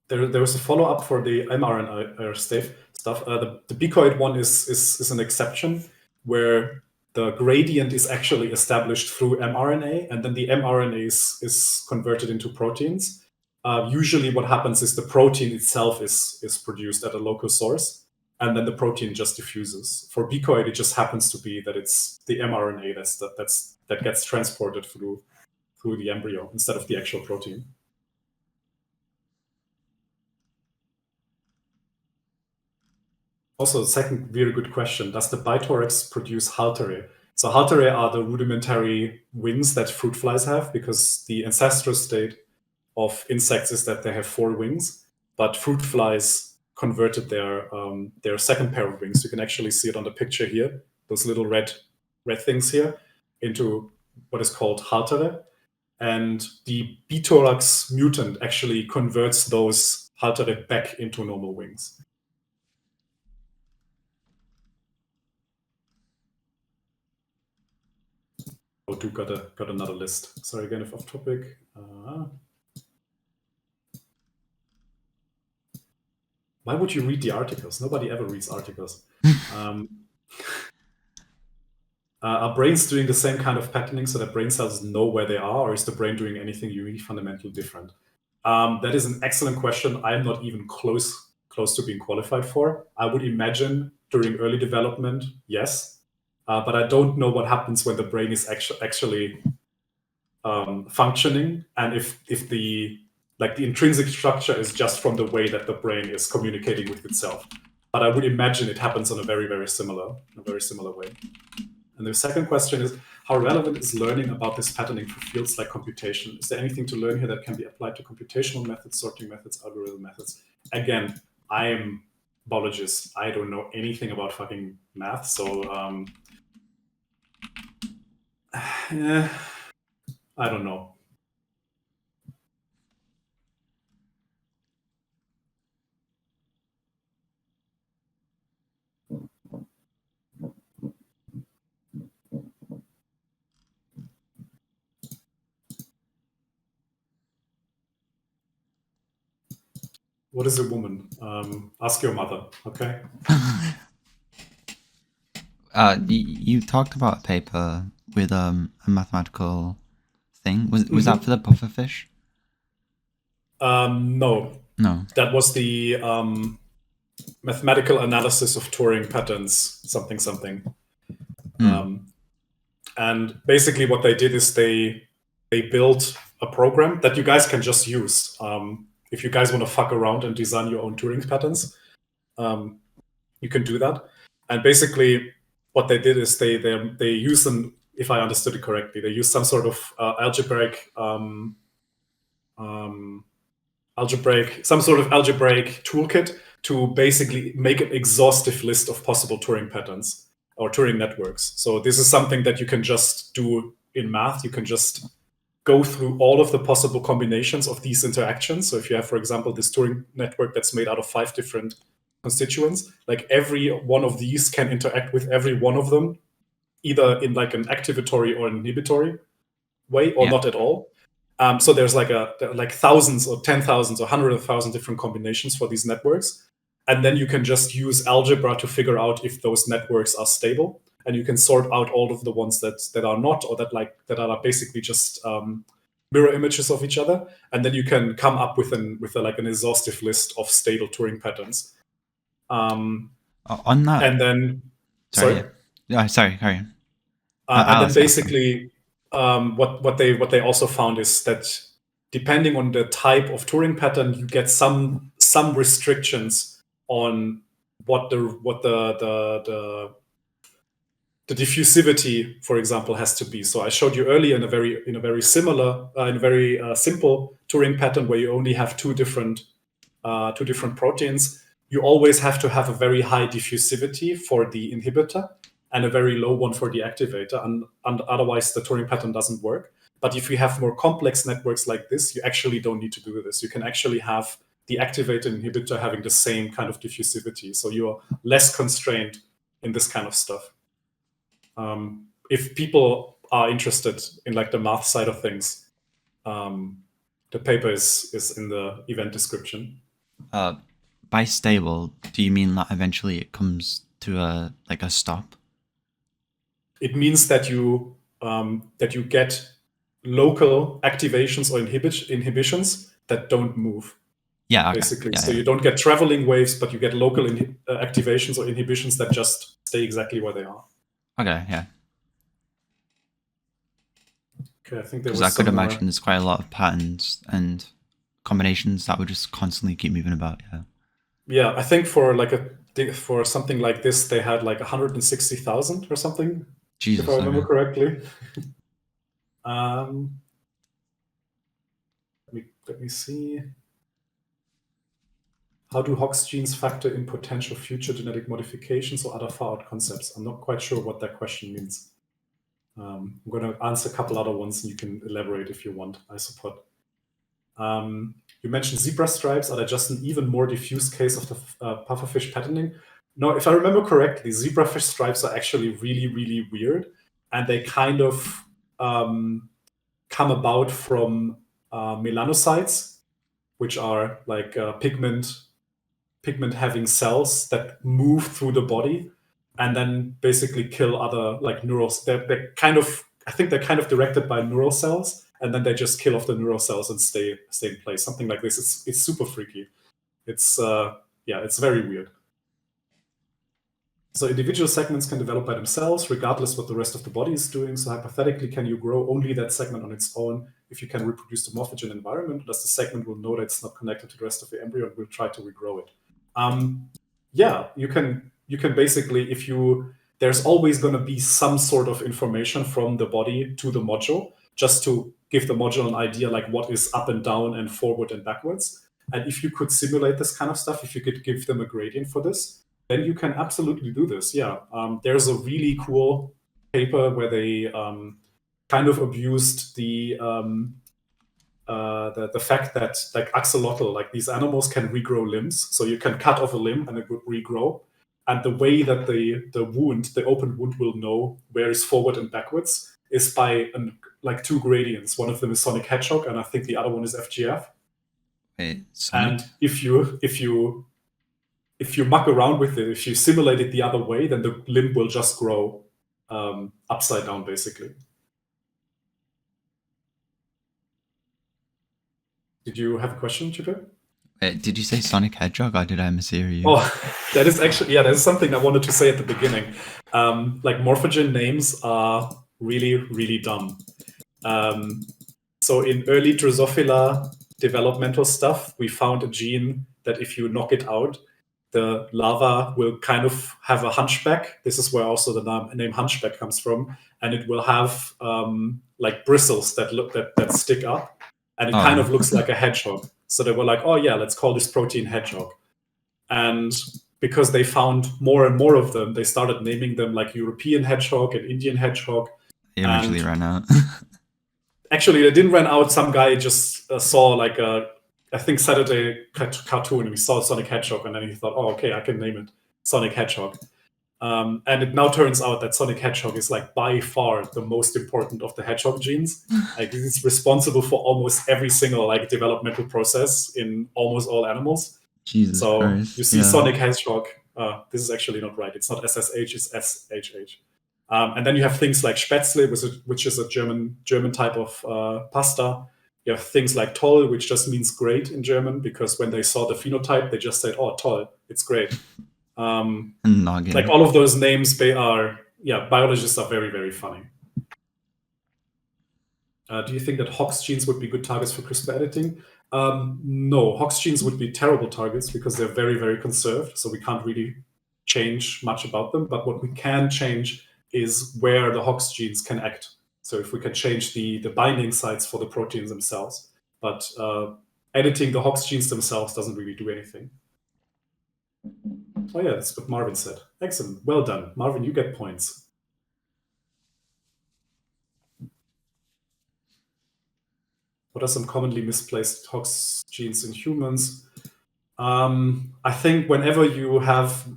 There was a follow-up for the mRNA stuff. The Bicoid one is an exception where the gradient is actually established through mRNA, and then the mRNA is converted into proteins. Usually what happens is the protein itself is produced at a local source, and then the protein just diffuses. For Bicoid, it just happens to be that it's the mRNA that gets transported through the embryo instead of the actual protein. Also, second very good question: does the bithorax produce haltere? So haltere are the rudimentary wings that fruit flies have, because the ancestral state of insects is that they have 4 wings, but fruit flies converted their second pair of wings. You can actually see it on the picture here, those little red things here, into what is called haltere. And the bithorax mutant actually converts those haltere back into normal wings. Oh, dude, got another list. Sorry again if off topic. Why would you read the articles? Nobody ever reads articles. Are brains doing the same kind of patterning so that brain cells know where they are, or is the brain doing anything really fundamentally different? That is an excellent question. I'm not even close to being qualified for. I would imagine during early development, yes, but I don't know what happens when the brain is actually functioning, and if the intrinsic structure is just from the way that the brain is communicating with itself. But I would imagine it happens in a very similar way. And the second question is, how relevant is learning about this patterning for fields like computation? Is there anything to learn here that can be applied to computational methods, sorting methods, algorithm methods? Again, I am biologist. I don't know anything about fucking math, so I don't know. What is a woman? Ask your mother, okay? You talked about a paper with a mathematical thing. Was that for the pufferfish? No. No. That was the mathematical analysis of Turing patterns, something. And basically what they did is they built a program that you guys can just use. If you guys want to fuck around and design your own Turing patterns, you can do that. And basically what they did is they used them, if I understood it correctly, they used some sort of algebraic toolkit to basically make an exhaustive list of possible Turing patterns or Turing networks. So this is something that you can just do in math. You can just go through all of the possible combinations of these interactions. So if you have, for example, this Turing network that's made out of 5 different constituents, like every one of these can interact with every one of them, either in like an activatory or an inhibitory way, or not at all. So there's like thousands or 10,000s or hundreds of thousands different combinations for these networks. And then you can just use algebra to figure out if those networks are stable. And you can sort out all of the ones that are not, or that are basically just mirror images of each other. And then you can come up with an exhaustive list of stable Turing patterns. On that, and then sorry, carry on. And then basically, what they also found is that depending on the type of Turing pattern, you get some restrictions on what the diffusivity, for example, has to be. So I showed you earlier in a very simple Turing pattern where you only have 2 different proteins, you always have to have a very high diffusivity for the inhibitor and a very low one for the activator, and otherwise the Turing pattern doesn't work. But if you have more complex networks like this, you actually don't need to do this. You can actually have the activator and inhibitor having the same kind of diffusivity. So you're less constrained in this kind of stuff. If people are interested in like the math side of things, the paper is in the event description. By stable, do you mean that eventually it comes to a stop? It means that you get local activations or inhibitions that don't move. Yeah, okay. Basically. Yeah, so yeah. you don't get traveling waves, but you get local activations or inhibitions that just stay exactly where they are. Okay, yeah. Okay, I think there was Because I could some imagine more. there's quite a lot of patterns and combinations that would just constantly keep moving about. Yeah. Yeah, I think for something like this, they had like 160,000 or something, Jesus. if I remember Okay. correctly. Let me see. How do Hox genes factor in potential future genetic modifications or other far-out concepts? I'm not quite sure what that question means. I'm going to answer a couple other ones, and you can elaborate if you want, I support. You mentioned zebra stripes. Are they just an even more diffuse case of the pufferfish patterning? No, if I remember correctly, zebrafish stripes are actually really, really weird, and they kind of come about from melanocytes, which are like pigment having cells that move through the body and then basically kill other like neurals. They're kind of, I think they're kind of directed by neural cells, and then they just kill off the neural cells and stay in place. Something like this. It's super freaky. It's it's very weird. So individual segments can develop by themselves, regardless what the rest of the body is doing. So hypothetically, can you grow only that segment on its own if you can reproduce the morphogen environment? Does the segment will know that it's not connected to the rest of the embryo and will try to regrow it? Yeah, you can basically, there's always going to be some sort of information from the body to the module, just to give the module an idea like what is up and down and forward and backwards. And if you could simulate this kind of stuff, if you could give them a gradient for this, then you can absolutely do this. Yeah, there's a really cool paper where they kind of abused the fact that like axolotl, like these animals can regrow limbs. So you can cut off a limb and it would regrow. And the way that the open wound will know where is forward and backwards is by like two gradients. One of them is Sonic Hedgehog, and I think the other one is FGF. Wait, Sonic? And if you muck around with it, if you simulate it the other way, then the limb will just grow upside down, basically. Did you have a question, Chico? Wait, did you say Sonic Hedgehog or did I mishear you? Oh, that is actually, that is something I wanted to say at the beginning. Like morphogen names are really, really dumb. So in early Drosophila developmental stuff, we found a gene that if you knock it out, the larva will kind of have a hunchback. This is where also the name hunchback comes from, and it will have like bristles that stick up, and it kind of looks like a hedgehog. So they were like, oh yeah, let's call this protein hedgehog. And because they found more and more of them, they started naming them like European hedgehog and Indian hedgehog. They eventually ran out. Actually, they didn't run out. Some guy just saw like I think Saturday cartoon, and he saw Sonic Hedgehog, and then he thought, oh, okay, I can name it Sonic Hedgehog. And it now turns out that Sonic Hedgehog is like by far the most important of the hedgehog genes. Like it's responsible for almost every single like developmental process in almost all animals. Jesus Christ. You see Sonic Hedgehog. This is actually not right. It's not SSH, it's SHH. And then you have things like Spätzle, which is a German type of pasta. You have things like toll, which just means great in German, because when they saw the phenotype, they just said, oh, toll, it's great. Like all of those names, biologists are very, very funny. Do you think that Hox genes would be good targets for CRISPR editing? No, Hox genes would be terrible targets because they're very, very conserved. So we can't really change much about them. But what we can change is where the Hox genes can act. So if we can change the binding sites for the proteins themselves. But editing the Hox genes themselves doesn't really do anything. Oh yeah, that's what Marvin said. Excellent. Well done. Marvin, you get points. What are some commonly misplaced Hox genes in humans? I think whenever you have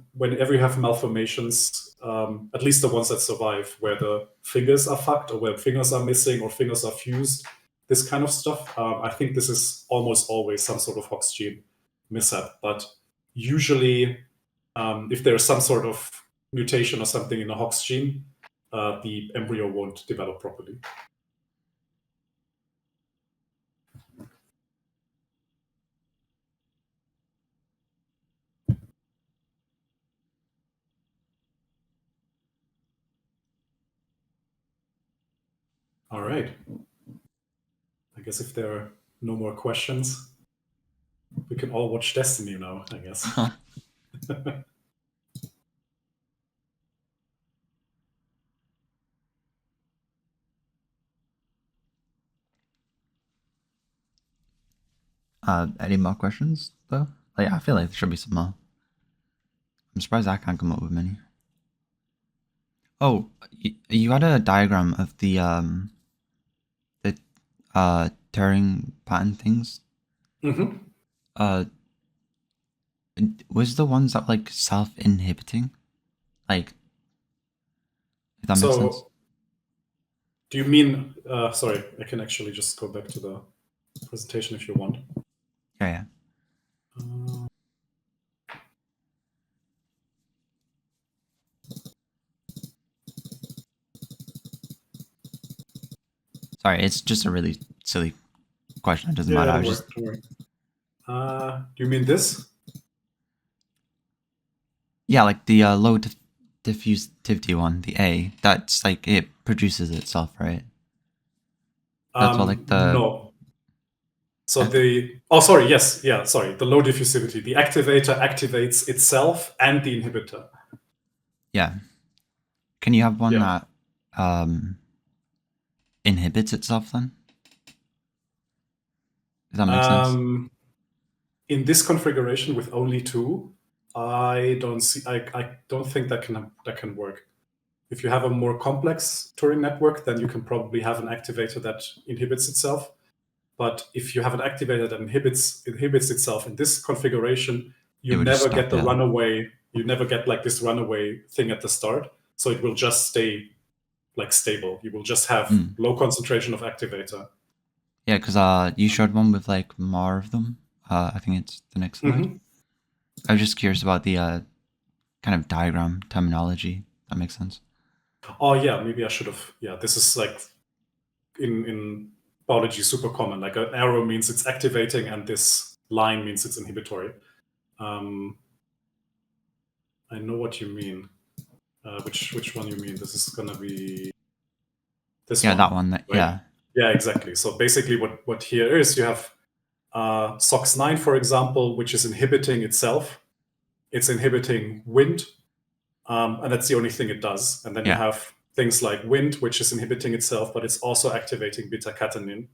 malformations, at least the ones that survive, where the fingers are fucked or where fingers are missing or fingers are fused, this kind of stuff, I think this is almost always some sort of Hox gene mishap. But usually, if there's some sort of mutation or something in the Hox gene, the embryo won't develop properly. All right. I guess if there are no more questions, we can all watch Destiny now, I guess. Any more questions though? Like, I feel like there should be some more. I'm surprised I can't come up with many. Oh, you had a diagram of the Turing pattern things. Mm-hmm. Was the ones that like self-inhibiting? Like, if that makes sense. Do you mean? Sorry, I can actually just go back to the presentation if you want. Yeah. Sorry, it's just a really silly question. It doesn't matter. Don't worry. Do you mean this? Yeah, like the low diffusivity one, the A. That's like it produces itself, right? That's what like the No. So the the low diffusivity. The activator activates itself and the inhibitor. Yeah. Can you have one that inhibits itself then? Does that make sense? In this configuration with only two, I don't think that can work. If you have a more complex Turing network, then you can probably have an activator that inhibits itself. But if you have an activator that inhibits itself in this configuration, you never get the runaway. You never get like this runaway thing at the start. So it will just stay like stable. You will just have low concentration of activator. Yeah, because you showed one with like more of them. I think it's the next slide. I was just curious about the kind of diagram terminology. That makes sense. Oh yeah, maybe I should have. Yeah, this is like in biology super common. Like an arrow means it's activating, and this line means it's inhibitory. I know what you mean. Which one you mean? This is gonna be this one. Yeah, that one. Right? Yeah. Yeah, exactly. So basically, what here is you have SOX9, for example, which is inhibiting itself. It's inhibiting Wnt, and that's the only thing it does. And then you have things like Wnt, which is inhibiting itself, but it's also activating beta-catenin.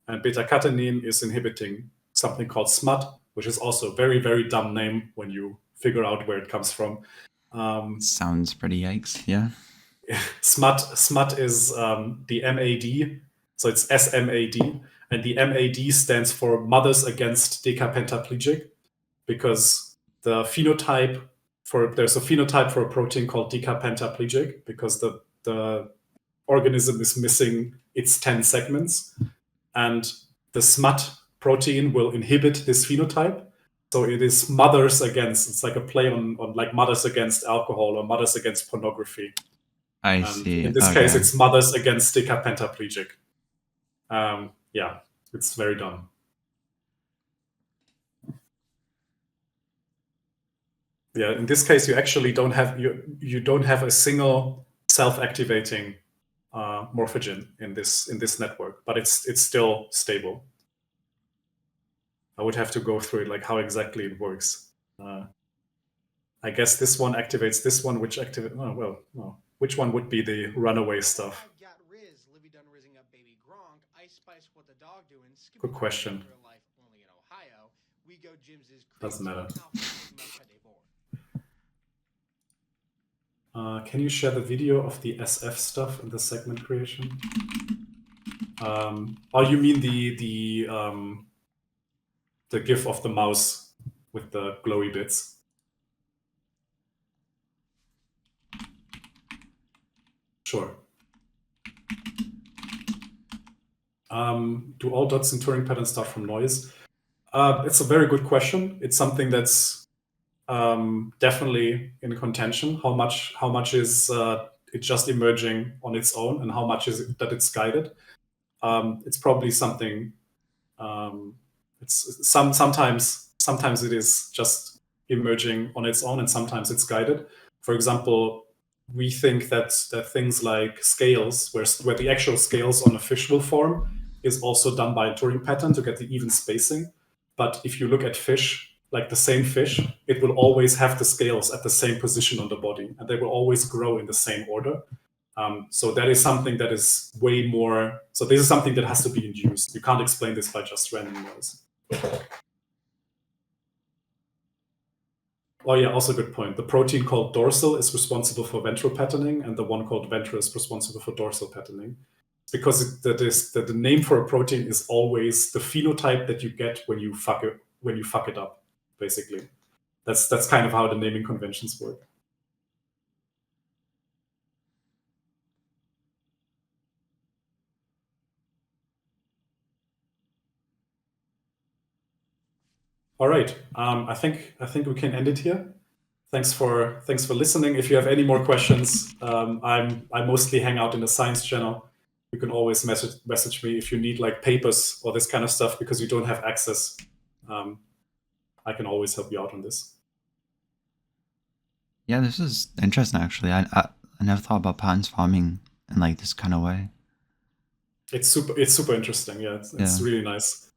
And beta-catenin is inhibiting something called SMUT, which is also a very, very dumb name when you figure out where it comes from. Sounds pretty yikes, yeah. SMUT is the MAD, so it's SMAD, and the MAD stands for Mothers Against Decapentaplegic, because there's a phenotype for a protein called decapentaplegic, because the organism is missing its 10 segments, and the SMUT protein will inhibit this phenotype. So it is mothers against. It's like a play on like mothers against alcohol or mothers against pornography. I see. In this case, it's mothers against decapentaplegic. Yeah, it's very dumb. Yeah, in this case, you actually don't have you don't have a single self-activating morphogen in this network, but it's still stable. I would have to go through it, like how exactly it works. I guess this one activates this one, which activates. Oh well, no. Which one would be the runaway stuff? Good question. Doesn't matter. Can you share the video of the SF stuff in the segment creation? Oh, you mean the GIF of the mouse with the glowy bits? Sure. Do all dots in Turing patterns start from noise? It's a very good question. It's something that's definitely in contention. How much is it just emerging on its own, and how much is it that it's guided? It's probably something. It's sometimes it is just emerging on its own, and sometimes it's guided. For example, we think that things like scales, where the actual scales on a fish will form, is also done by a Turing pattern to get the even spacing. But if you look at fish, like the same fish, it will always have the scales at the same position on the body, and they will always grow in the same order. So that is something that is way more. So this is something that has to be induced. You can't explain this by just random noise. Oh yeah, also a good point. The protein called dorsal is responsible for ventral patterning, and the one called ventral is responsible for dorsal patterning. Because that the name for a protein is always the phenotype that you get when you fuck it up, basically. That's kind of how the naming conventions work. All right. I think we can end it here. Thanks for listening. If you have any more questions, I mostly hang out in the science channel. You can always message me if you need like papers or this kind of stuff because you don't have access. I can always help you out on this. Yeah, this is interesting actually. I never thought about patterns farming in like this kind of way. It's super interesting. Yeah, it's really nice.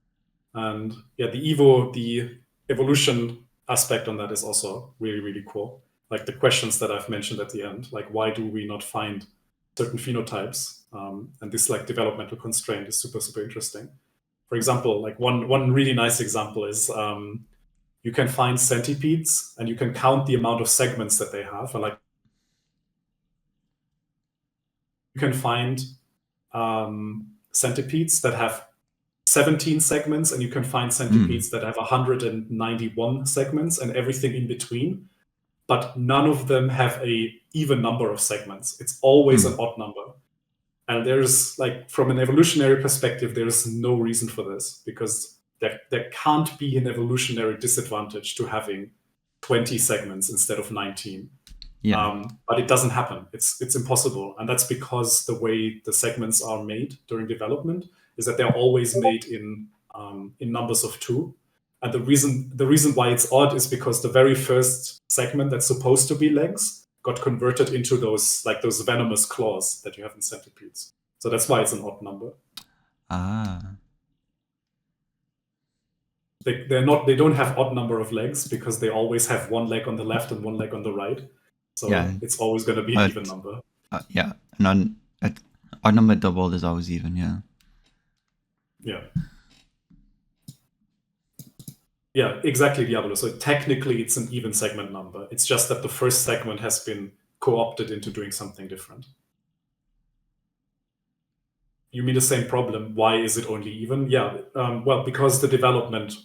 And yeah, the evolution aspect on that is also really, really cool. Like the questions that I've mentioned at the end, like why do we not find certain phenotypes? And this like developmental constraint is super interesting. For example, like one really nice example is you can find centipedes and you can count the amount of segments that they have. And like you can find centipedes that have 17 segments, and you can find centipedes that have 191 segments and everything in between, but none of them have a even number of segments. It's always an odd number. And there's like, from an evolutionary perspective, there's no reason for this because there can't be an evolutionary disadvantage to having 20 segments instead of 19. Yeah. But it doesn't happen. It's impossible. And that's because the way the segments are made during development is that they're always made in numbers of 2. And the reason why it's odd is because the very first segment that's supposed to be legs got converted into those venomous claws that you have in centipedes. So that's why it's an odd number. They don't have odd number of legs because they always have one leg on the left and one leg on the right. So it's always going to be an even number. Yeah, and odd number doubled is always even. Yeah. Yeah. Yeah, exactly, Diablo. So technically, it's an even segment number. It's just that the first segment has been co-opted into doing something different. You mean the same problem? Why is it only even? Yeah, well, because the development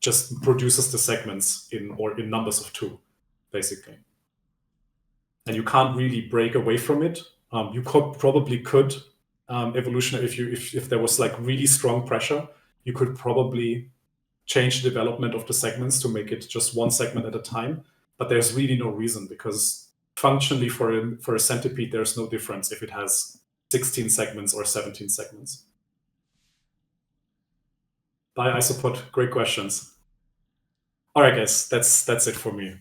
just produces the segments in numbers of 2, basically. And you can't really break away from it. You probably could evolutionary if there was like really strong pressure, you could probably change the development of the segments to make it just one segment at a time. But there's really no reason because functionally for a centipede, there's no difference if it has 16 segments or 17 segments. Bye, iSupport. Great questions. All right, guys, that's it for me.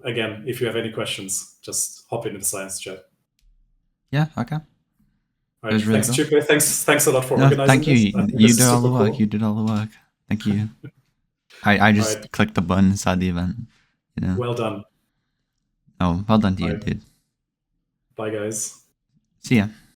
Again, if you have any questions, just hop into the science chat. Yeah, okay. All right, thanks, Chico. Thanks a lot for organizing thank you. this. You did all the work. Cool. You did all the work. Thank you. I just clicked the button inside the event. You know. Well done. Oh, well done to you, dude. Bye, guys. See ya.